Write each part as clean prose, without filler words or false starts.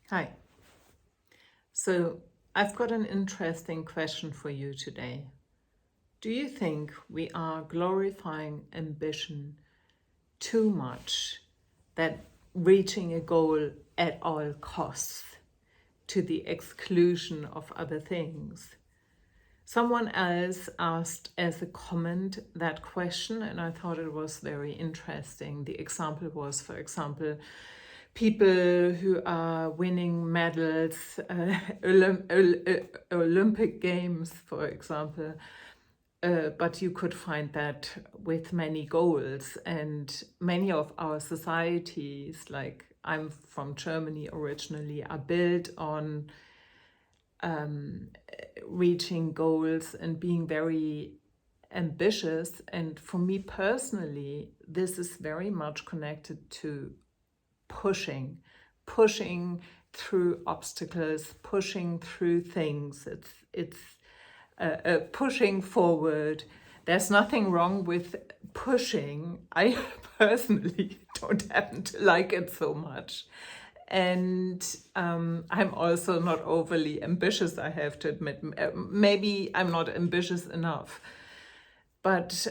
Hi. So I've got an interesting question for you today. Do you think we are glorifying ambition too much, that reaching a goal at all costs to the exclusion of other things? Someone else asked as a comment that question, and I thought it was very interesting. The example was, for example, people who are winning medals, Olympic Games, for example. But you could find that with many goals, and many of our societies, like I'm from Germany originally, are built on reaching goals and being very ambitious. And for me personally, this is very much connected to pushing through obstacles, pushing through things. It's pushing forward. There's nothing wrong with pushing. I personally don't happen to like it so much. And I'm also not overly ambitious, I have to admit. Maybe I'm not ambitious enough. But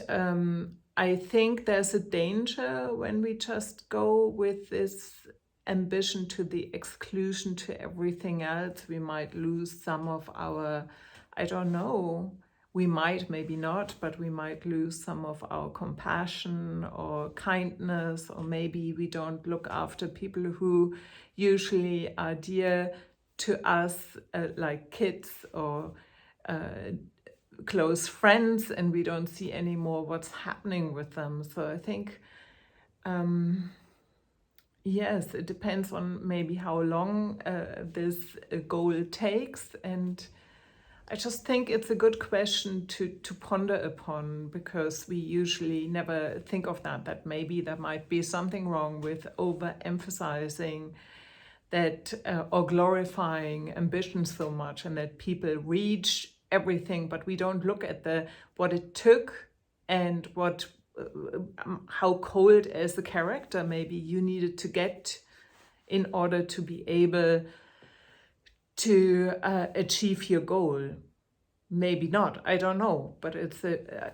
I think there's a danger when we just go with this ambition to the exclusion to everything else. We might lose some of our, I don't know, we might, maybe not, but we might lose some of our compassion or kindness, or maybe we don't look after people who usually are dear to us, like kids or close friends, and we don't see anymore what's happening with them. So I think, yes, it depends on maybe how long this goal takes. And I just think it's a good question to ponder upon, because we usually never think of that maybe there might be something wrong with overemphasizing that or glorifying ambition so much, and that people reach everything, but we don't look at what it took and how cold as a character maybe you needed to get in order to be able to achieve your goal. Maybe not, I don't know, but it's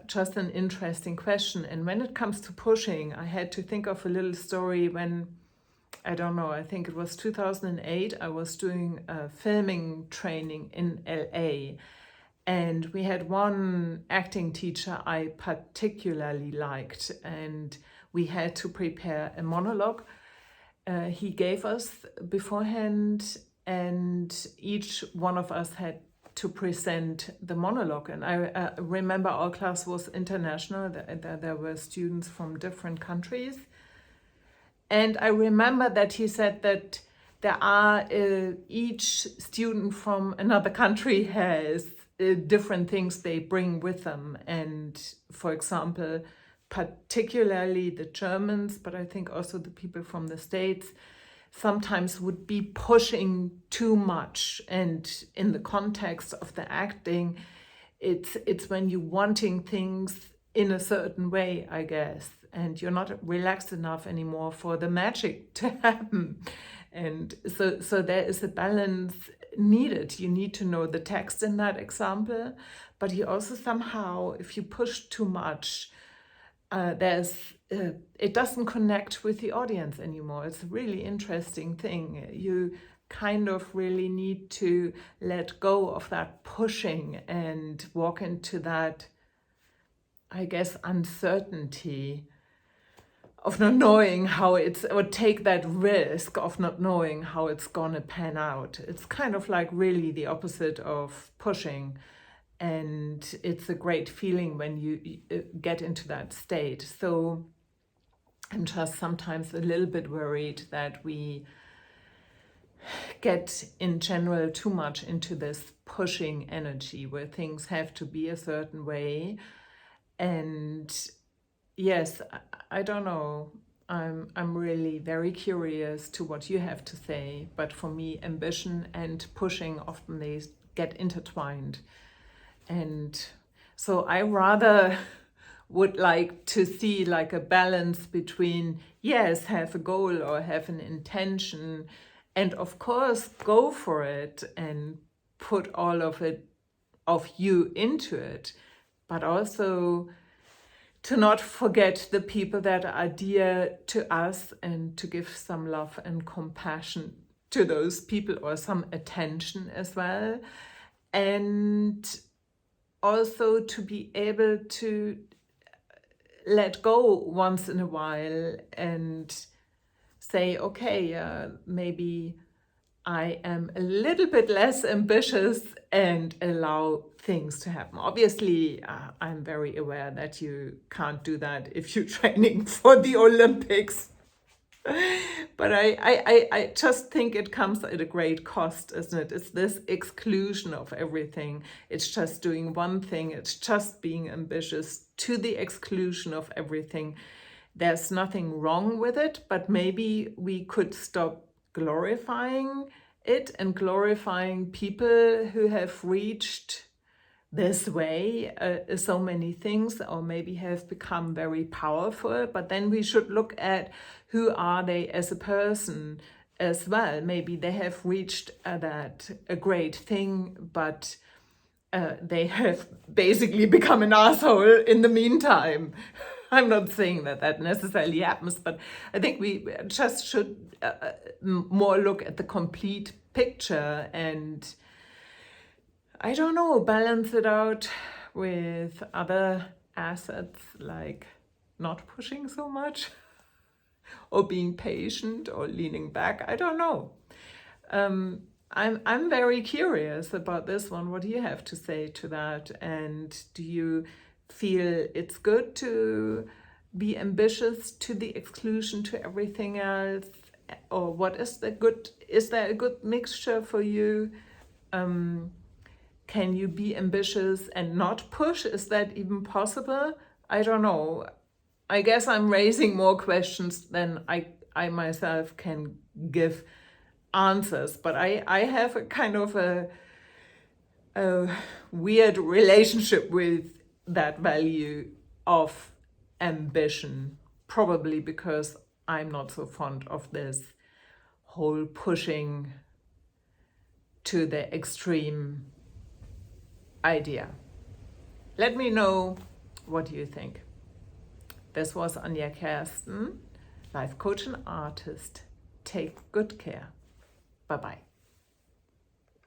just an interesting question. And when it comes to pushing, I had to think of a little story when, I don't know, I think it was 2008, I was doing filming training in LA. And we had one acting teacher I particularly liked, and we had to prepare a monologue he gave us beforehand, and each one of us had to present the monologue. And I remember our class was international, there were students from different countries. And I remember that he said that there are, each student from another country has different things they bring with them. And for example, particularly the Germans, but I think also the people from the States, sometimes would be pushing too much. And in the context of the acting, it's when you're wanting things in a certain way, I guess, and you're not relaxed enough anymore for the magic to happen. And so there is a balance needed. You need to know the text in that example, but you also somehow, if you push too much, it doesn't connect with the audience anymore. It's a really interesting thing. You kind of really need to let go of that pushing and walk into that, I guess, uncertainty of not knowing how or take that risk of not knowing how it's gonna pan out. It's kind of like really the opposite of pushing. And it's a great feeling when you get into that state. So I'm just sometimes a little bit worried that we get in general too much into this pushing energy where things have to be a certain way. And yes, I don't know. I'm really very curious to what you have to say. But for me, ambition and pushing often they get intertwined. And so I rather would like to see like a balance between, yes, have a goal or have an intention And of course, go for it and put all of you into it, but also to not forget the people that are dear to us and to give some love and compassion to those people, or some attention as well. And also to be able to let go once in a while and say, okay, maybe I am a little bit less ambitious and allow things to happen. Obviously, I'm very aware that you can't do that if you're training for the Olympics. But I just think it comes at a great cost, isn't it? It's this exclusion of everything. It's just doing one thing. It's just being ambitious to the exclusion of everything. There's nothing wrong with it, but maybe we could stop glorifying it and glorifying people who have reached this way so many things, or maybe have become very powerful. But then we should look at who are they as a person as well. Maybe they have reached that a great thing, but they have basically become an asshole in the meantime. I'm not saying that that necessarily happens, but I think we just should more look at the complete picture and, I don't know, balance it out with other assets, like not pushing so much or being patient or leaning back. I don't know. I'm very curious about this one. What do you have to say to that? And do you feel it's good to be ambitious to the exclusion to everything else? Or what is there a good mixture for you? Can you be ambitious and not push? Is that even possible? I don't know. I guess I'm raising more questions than I myself can give answers, but I have a kind of a weird relationship with that value of ambition, probably because I'm not so fond of this whole pushing to the extreme idea. Let me know what you think. This was Anja Kersten, life coach and artist. Take good care. Bye-bye.